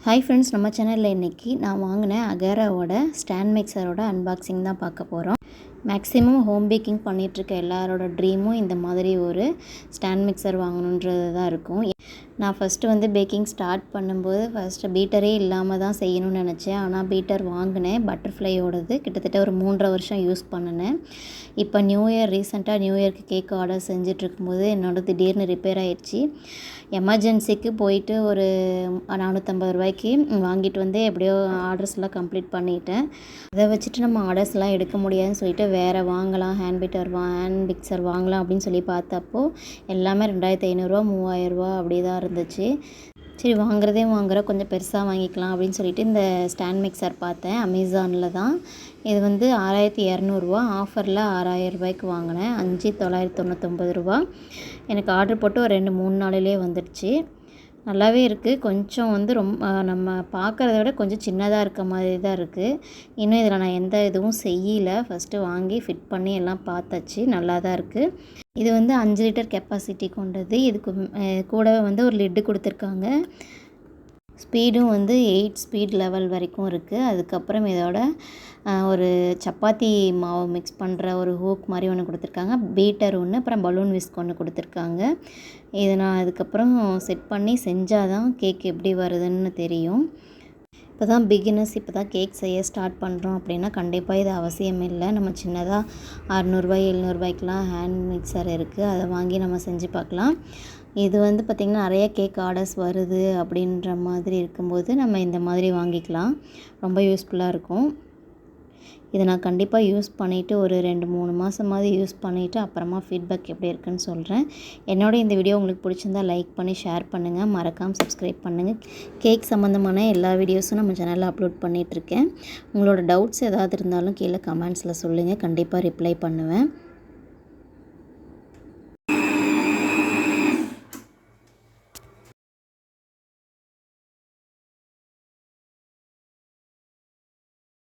Hi friends, நம்ம சேனலில் இன்றைக்கி நான் வாங்கின அகேராவோட ஸ்டாண்ட் மிக்சரோட அன்பாக்சிங் தான் பார்க்க போகிறோம். மேக்ஸிமம் ஹோம் பேக்கிங் பண்ணிகிட்ருக்க எல்லாரோட ட்ரீமும் இந்த மாதிரி ஒரு ஸ்டாண்ட் மிக்சர் வாங்கணுன்றது தான் இருக்கும். நான் ஃபஸ்ட்டு பேக்கிங் ஸ்டார்ட் பண்ணும்போது பீட்டரே இல்லாமல் தான் செய்யணும்னு நினச்சேன். ஆனால் பீட்டர் வாங்கினேன், பட்டர்ஃப்ளையோடது. கிட்டத்தட்ட ஒரு 3.5 வருஷம் யூஸ் பண்ணினேன். இப்போ ரீசெண்டாக நியூ இயர்க்கு கேக் ஆர்டர் செஞ்சிட்ருக்கும்போது திடீர்னு ரிப்பேர் ஆகிடுச்சி. எமர்ஜென்சிக்கு போயிட்டு ஒரு 450 ரூபாய்க்கு வாங்கிட்டு எப்படியோ ஆர்டர்ஸ்லாம் கம்ப்ளீட் பண்ணிட்டேன். அதை வச்சுட்டு நம்ம ஆர்டர்ஸ்லாம் எடுக்க முடியாதுன்னு சொல்லிட்டு வேறு வாங்கலாம், ஹேண்ட் மிக்சர் வாங்கலாம் அப்படின்னு சொல்லி பார்த்தப்போ எல்லாமே 2500 ரூபா 3000 ரூபா அப்படி தான் இருந்துச்சு. சரி, வாங்குகிறோம், கொஞ்சம் பெருசாக வாங்கிக்கலாம் அப்படின்னு சொல்லிட்டு இந்த ஸ்டாண்ட் மிக்சர் பார்த்தேன். அமேசானில் தான். இது 6200 ரூபா, ஆஃபரில் 6000 ரூபாய்க்கு வாங்கினேன். 5999 ரூபா. எனக்கு ஆர்டர் போட்டு ஒரு 2-3 நாளிலே வந்துடுச்சு. நல்லாவே இருக்குது. கொஞ்சம் ரொம்ப நம்ம பார்க்குறத விட கொஞ்சம் சின்னதாக இருக்க மாதிரி தான் இருக்குது. இன்னும் இதில் நான் எந்த இதுவும் செய்யலை. ஃபஸ்ட்டு வாங்கி ஃபிட் பண்ணி எல்லாம் பார்த்தாச்சு. நல்லா தான் இருக்குது. இது 5 லிட்டர் கெப்பாசிட்டி கொண்டது. இதுக்கு கூடவே ஒரு லிட்டு கொடுத்துருக்காங்க. ஸ்பீடும் 8 ஸ்பீட் லெவல் வரைக்கும் இருக்குது. அதுக்கப்புறம் இதோட ஒரு சப்பாத்தி மாவு மிக்ஸ் பண்ணுற ஒரு ஹூக் மாதிரி ஒன்று கொடுத்துருக்காங்க. பீட்டர் ஒன்று, அப்புறம் பலூன் விஸ்க் ஒன்று கொடுத்துருக்காங்க. இதை நான் அதுக்கப்புறம் செட் பண்ணி செஞ்சால் தான் கேக் எப்படி வருதுன்னு தெரியும். இப்போ தான் இப்போ தான் கேக் செய்ய ஸ்டார்ட் பண்ணுறோம் அப்படின்னா கண்டிப்பாக இது அவசியம் இல்லை. நம்ம சின்னதாக 600 700 ஹேண்ட் மிக்சர் இருக்குது. அதை வாங்கி நம்ம செஞ்சு பார்க்கலாம். இது பார்த்திங்கன்னா நிறைய கேக் ஆர்டர்ஸ் வருது அப்படின்ற மாதிரி இருக்கும்போது நம்ம இந்த மாதிரி வாங்கிக்கலாம். ரொம்ப யூஸ்ஃபுல்லாக இருக்கும். இதை நான் கண்டிப்பாக யூஸ் பண்ணிவிட்டு ஒரு 2-3 மாதமாவது யூஸ் பண்ணிவிட்டு அப்புறமா ஃபீட்பேக் எப்படி இருக்குன்னு சொல்கிறேன். இந்த வீடியோ உங்களுக்கு பிடிச்சிருந்தா லைக் பண்ணி ஷேர் பண்ணுங்கள். மறக்காமல் சப்ஸ்கிரைப் பண்ணுங்கள். கேக் சம்மந்தமான எல்லா வீடியோஸும் நம்ம சேனலில் அப்லோட் பண்ணிகிட்ருக்கேன். உங்களோட டவுட்ஸ் ஏதாவது இருந்தாலும் கீழே கமெண்ட்ஸில் சொல்லுங்கள். கண்டிப்பாக ரிப்ளை பண்ணுவேன்.